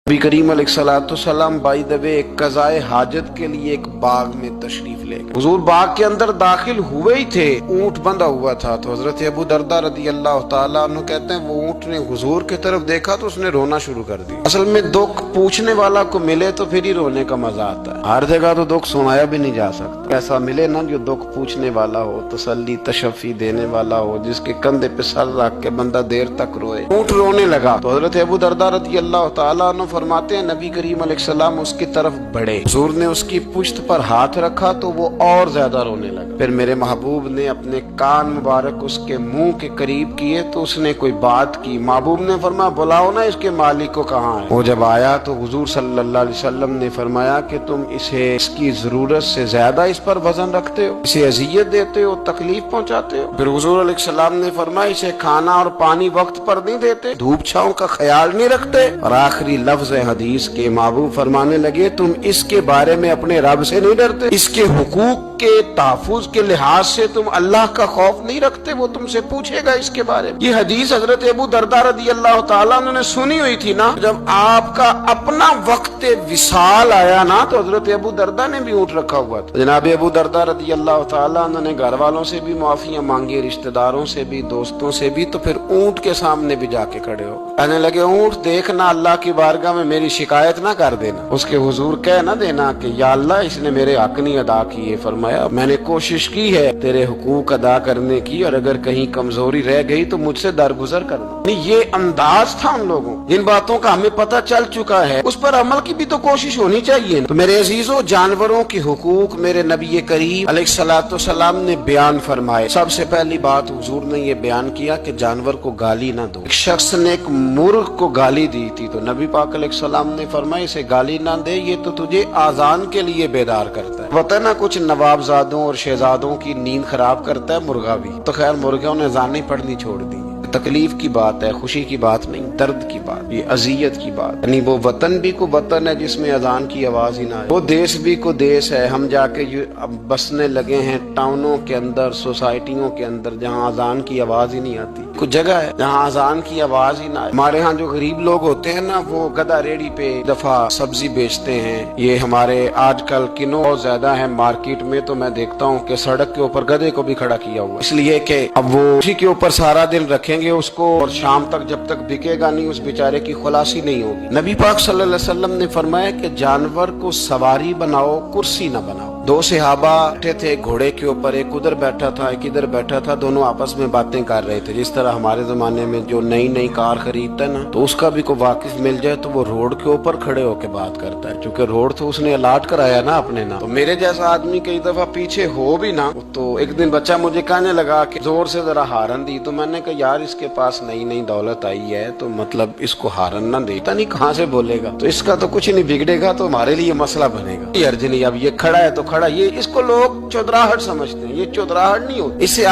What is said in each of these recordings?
नबी करीम अलैहिस्सलाम by the way एक कज़ाए हाजत के लिए एक बाग में तशरीफ ले गए। हुजूर बाग के अंदर दाखिल हुए ही थे, ऊंट बंधा हुआ था। तो हजरत अबू दरदा रदी अल्लाह तआला अन्हु कहते हैं वो ऊंट ने हुजूर की तरफ देखा तो उसने रोना शुरू कर दिया। असल में दुख पूछने वाला को मिले तो फिर ही रोने का मजा आता है, हर जगह तो दुख सुनाया भी नहीं जा सकता। ऐसा मिले ना जो दुख पूछने वाला हो, तसल्ली तशफ़ी देने वाला हो, जिसके कंधे पे सर रख के बंदा देर तक रोए। ऊंट रोने लगा तो हजरत अबू दरदा रदी अल्लाह तआला अन्हु फरमाते हैं नबी करीम अलैहिस्सलाम उसकी तरफ बढ़े, हुजूर ने उसकी पुश्त पर हाथ रखा तो वो और ज्यादा रोने लगा। फिर मेरे महबूब ने अपने कान मुबारक उसके मुंह के करीब किए तो उसने कोई बात की। महबूब ने फरमाया बुलाओ ना इसके मालिक को कहाँ है। वो जब आया तो हुजूर सल्लल्लाहु अलैहि वसल्लम ने फरमाया कि तुम इसे इसकी जरूरत से ज्यादा इस पर वजन रखते हो, इसे अजियत देते हो, तकलीफ पहुँचाते हो। फिर हुजूर अलैहिस्सलाम ने फरमाया इसे खाना और पानी वक्त पर नहीं देते, धूप छाँव का ख्याल नहीं रखते। और आखिरी लफ्ज हदीस के महबूब फरमाने लगे तुम इसके बारे में अपने रब से नहीं डरते, इसके हुकूक के तहफ़्फ़ुज़ के लिहाज से तुम अल्लाह का खौफ नहीं रखते, वो तुमसे पूछेगा इसके बारे में। ये हदीस हजरत अबू दरदा रदी अल्लाह तआला अन्हु ने सुनी हुई थी ना। जब आपका अपना वक्त विसाल आया ना तो हजरत अबू दरदा ने भी ऊँट रखा हुआ था। जनाब अबू दरदा रदी अल्लाह तआला अन्हु ने घर वालों से भी माफियां मांगी, रिश्तेदारों से भी, दोस्तों से भी। तो फिर ऊँट के सामने भी जाके खड़े हो कहने लगे ऊँट देखना अल्लाह की बारगाह में मेरी शिकायत ना कर देना, उसके हुजूर कह ना देना कि या अल्लाह इसने मेरे हक नहीं अदा किए। फरमाया मैंने कोशिश की है तेरे हुकूक अदा करने की, और अगर कहीं कमजोरी रह गई तो मुझसे दरगुजर करना। ये अंदाज था उन लोगों, जिन बातों का हमें पता चल चुका है उस पर अमल की भी तो कोशिश होनी चाहिए। तो मेरे अजीजों जानवरों के हुकूक मेरे नबी करीम अलैहिस्सलाम ने बयान फरमाए। सबसे पहली बात हुजूर ने ये बयान किया कि जानवर को गाली ना दो। एक शख्स ने एक मुर्ग को गाली दी थी तो नबी पाक अलैहिस्सलाम ने फरमाया इसे गाली ना दे, ये तो तुझे आजान के लिए बेदार करता है। पता ना कुछ नवाबजादों और शहजादों की नींद खराब करता है मुर्गा भी। तो खैर मुर्गियों ने अज़ानें पढ़नी छोड़ दी। तकलीफ की बात है, खुशी की बात नहीं, दर्द की बात, ये अजियत की बात। यानी वो वतन भी को वतन है जिसमें अजान की आवाज ही ना है, वो देश भी को देश है। हम जाके अब बसने लगे हैं टाउनों के अंदर, सोसाइटियों के अंदर जहाँ अजान की आवाज ही नहीं आती। कुछ जगह है जहाँ अजान की आवाज ही ना है। हमारे यहाँ जो गरीब लोग होते हैं ना वो गधा रेडी पे दफा सब्जी बेचते हैं। ये हमारे आजकल किनो बहुत ज्यादा है मार्केट में, तो मैं देखता हूँ कि सड़क के ऊपर गधे को भी खड़ा किया हुआ, इसलिए कि अब वो उसी के ऊपर सारा दिन रखेंगे उसको और शाम तक जब तक बिकेगा नहीं उस बेचारे की खुलासी नहीं होगी। नबी पाक सल्लल्लाहु अलैहि वसल्लम ने फरमाया कि जानवर को सवारी बनाओ, कुर्सी न बनाओ। दो सहाबा बैठे थे घोड़े के ऊपर, एक उधर बैठा था एक इधर बैठा था, दोनों आपस में बातें कर रहे थे। जिस तरह हमारे जमाने में जो नई नई कार खरीदता है ना तो उसका भी कोई वाकिफ मिल जाए तो वो रोड के ऊपर खड़े होकर बात करता है, क्योंकि रोड तो उसने अलाट कराया ना अपने ना। तो मेरे जैसा आदमी कई दफा पीछे हो भी ना। तो एक दिन बच्चा मुझे कहने लगा कि जोर से जरा हारन दी, तो मैंने कहा यार इसके पास नई नई दौलत आई है तो मतलब इसको हारन ना दे, पता नहीं कहाँ से बोलेगा, तो इसका तो कुछ नहीं बिगड़ेगा तो हमारे लिए मसला बनेगा। ये अर्ज नहीं, अब ये खड़ा है तो खड़ा, ये इसको लोग चौधराहट समझते हैं, ये चौधराहट नहीं होती। इससे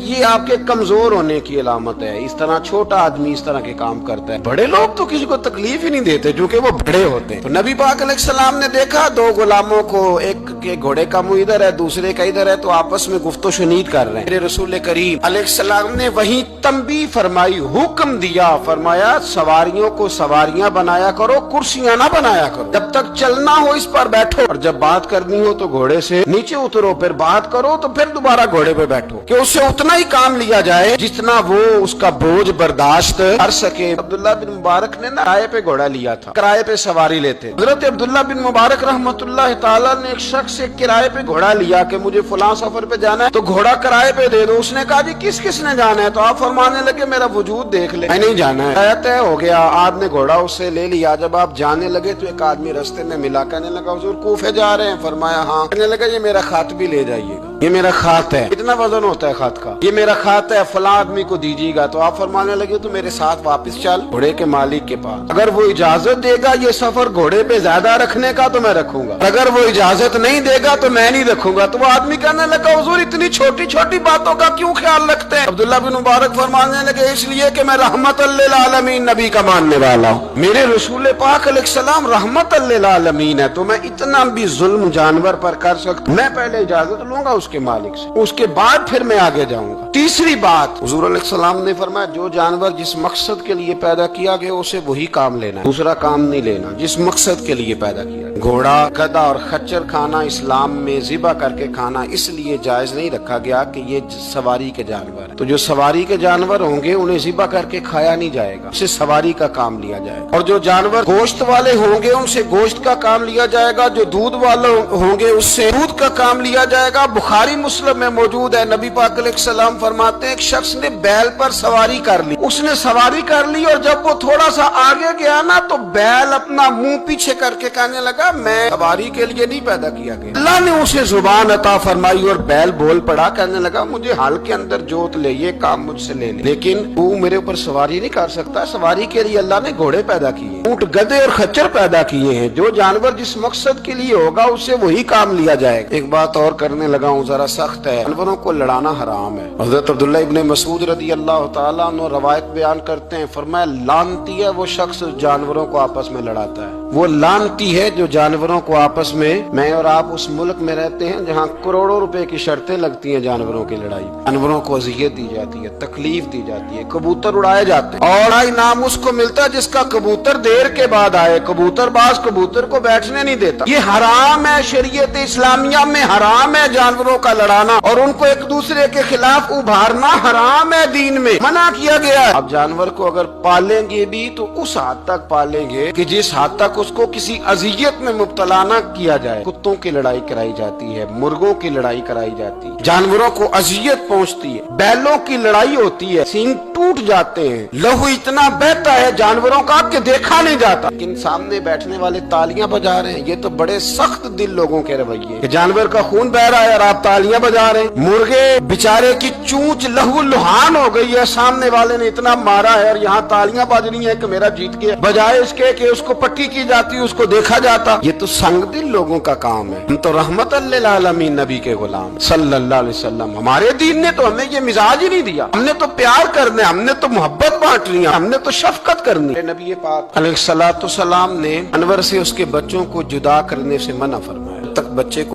ये आपके कमजोर होने की अलामत है। इस तरह छोटा आदमी इस तरह के काम करता है। बड़े लोग तो किसी को तकलीफ ही नहीं देते क्योंकि वो बड़े होते हैं। तो नबी पाक अलैहिस्सलाम ने देखा दो गुलामों को, एक के घोड़े का मुंह इधर है दूसरे का इधर है, तो आपस में गुफ्तो शुनीद कर रहे हैं। मेरे रसूल करीम अलैहिस्सलाम ने वही तंबीह फरमाई, हुक्म दिया, फरमाया सवारियों को सवारियां बनाया करो, कुर्सियां ना बनाया करो। जब तक चलना हो इस पर बैठो, और जब बात करनी हो तो घोड़े से नीचे उतरो, फिर बात करो तो फिर दोबारा घोड़े पे बैठो, कि उससे उतना ही काम लिया जाए जितना वो उसका बोझ बर्दाश्त कर सके। अब्दुल्लाह बिन मुबारक ने ना किराए पे घोड़ा लिया था, किराए पे सवारी लेते। हजरत अब्दुल्लाह बिन मुबारक रहमतुल्लाह ताला ने एक शख्स से किराए पे घोड़ा लिया कि मुझे फलां सफर पे जाना है तो घोड़ा किराए पे दे दो। उसने कहा जी किस किसने जाना है? तो आप फरमाने लगे मेरा वजूद देख ले, नहीं जाना है। तय हो गया, आपने घोड़ा उससे ले लिया। जब आप जाने लगे तो एक आदमी रास्ते में मिला, कहने लगा हुजूर कूफे जा रहे हैं? फरमाया हाँ। कहने लगा ये मेरा खात भी ले जाइएगा, ये मेरा खात है। कितना वजन होता है खात का? ये मेरा खात है, फला आदमी को दीजिएगा। तो आप फरमाने लगे तो मेरे साथ वापस चल घोड़े के मालिक के पास, अगर वो इजाजत देगा ये सफर घोड़े पे ज्यादा रखने का तो मैं रखूंगा, अगर वो इजाजत नहीं देगा तो मैं नहीं रखूंगा। तो वो आदमी कहने लगा हुजूर इतनी छोटी छोटी बातों का क्यों ख्याल रखते हैं? अब्दुल्लाह बिन मुबारक फरमाने लगे इसलिए कि मैं रहमतल लिल आलमीन नबी का मानने वाला हूँ, मेरे रसूल पाक अलैहिस्सलाम रहमतल लिल आलमीन है, तो मैं इतना भी जुल्म जानवर पर कर सकता, मैं पहले इजाजत लूंगा उसके کے مالک سے، اس کے بعد پھر میں آگے جاؤں گا۔ تیسری بات، حضور علیہ السلام نے فرمایا جو جانور جس مقصد کے لیے پیدا کیا گیا اسے وہی کام لینا ہے، دوسرا کام نہیں لینا، جس مقصد کے لیے پیدا کیا گیا۔ گھوڑا، گدھا اور خچر کھانا اسلام میں ذبح کر کے کھانا اس لیے جائز نہیں رکھا گیا کہ یہ سواری کے جانور ہیں، تو جو سواری کے جانور ہوں گے انہیں ذبح کر کے کھایا نہیں جائے گا، اسے سواری کا کام لیا جائے گا۔ اور جو جانور گوشت والے ہوں گے ان سے گوشت کا کام لیا جائے گا، جو دودھ والے ہوں گے اس سے دودھ کا کام لیا جائے گا۔ بخاری مسلم میں موجود ہے، نبی پاک علیہ السلام فرماتے ہیں ایک شخص نے بیل پر سواری کر لی، اس نے سواری کر لی اور جب وہ تھوڑا سا آگے گیا نا تو بیل اپنا منہ پیچھے کر کے کہنے لگا میں سواری کے لیے نہیں پیدا کیا گیا۔ اللہ نے اسے زبان عطا فرمائی اور بیل بول پڑا، کہنے لگا مجھے حال کے اندر جوت لے، یہ کام مجھ سے لے لے، لیکن تو میرے اوپر سواری نہیں کر سکتا، سواری کے لیے اللہ نے گھوڑے پیدا کیے، اونٹ، گدھے اور خچر پیدا کیے ہیں، جو جانور جس مقصد کے لیے ہوگا اس سے وہی کام لیا جائے گا۔ ایک بات اور کرنے لگا ہوں، ذرا سخت ہے، جانوروں کو لڑانا حرام ہے۔ حضرت عبداللہ ابن مسعود رضی اللہ تعالیٰ عنہ روایت بیان کرتے ہیں، فرمایا لعنتی ہے وہ شخص جانوروں کو آپس میں لڑاتا ہے، وہ لعنتی ہے جو جانوروں کو آپس میں اور آپ اس ملک میں رہتے ہیں جہاں کروڑوں روپے کی شرطیں لگتی ہیں جانوروں کی لڑائی، جانوروں کو اذیت دی جاتی ہے، تکلیف دی جاتی ہے، کبوتر اڑائے جاتے ہیں، اور انعام اس کو ملتا ہے جس کا کبوتر دیر کے بعد آئے، کبوتر باز کبوتر کو بیٹھنے نہیں دیتا، یہ حرام ہے، شریعت اسلامیہ میں حرام ہے جانوروں کا لڑانا اور ان کو ایک دوسرے کے خلاف ابھارنا حرام ہے، دین میں منع کیا گیا ہے۔ اب جانور کو اگر پالیں گے بھی تو اس حد تک پالیں گے کہ جس حد تک اس کو کسی اذیت میں مبتلا نہ کیا جائے۔ کتوں کی لڑائی کرائی جاتی ہے، مرغوں کی لڑائی کرائی جاتی ہے، جانوروں کو اذیت پہنچتی ہے، بیلوں کی لڑائی ہوتی ہے، سینگ ٹوٹ جاتے ہیں، لہو اتنا بہتا ہے جانوروں کا کہ دیکھا نہیں جاتا، لیکن سامنے بیٹھنے والے تالیاں بجا رہے ہیں، یہ تو بڑے سخت دل لوگوں کے رویے کہ جانور کا خون بہ رہا ہے اور آپ تالیاں بجا رہے ہیں، مرغے بیچارے کی چونچ لہو لہان ہو گئی ہے، سامنے والے نے اتنا مارا ہے اور یہاں تالیاں بج رہی ہیں کہ میرا جیت گیا، بجائے اس کے کہ اس کو پٹی کی جاتی، اس کو دیکھا جاتا۔ یہ تو سنگ دل لوگوں کا کام ہے، ہم تو رحمت للعالمین نبی کے غلام صلی اللہ علیہ وسلم، ہمارے دین نے تو ہمیں یہ مزاج ہی نہیں دیا، ہم نے تو پیار کرنا، ہم نے تو محبت بانٹنی، ہم نے تو شفقت کرنی۔ نبی پاک علیہ الصلوۃ والسلام نے انور سے اس کے بچوں کو جدا کرنے سے منع فرمایا، تک بچے کو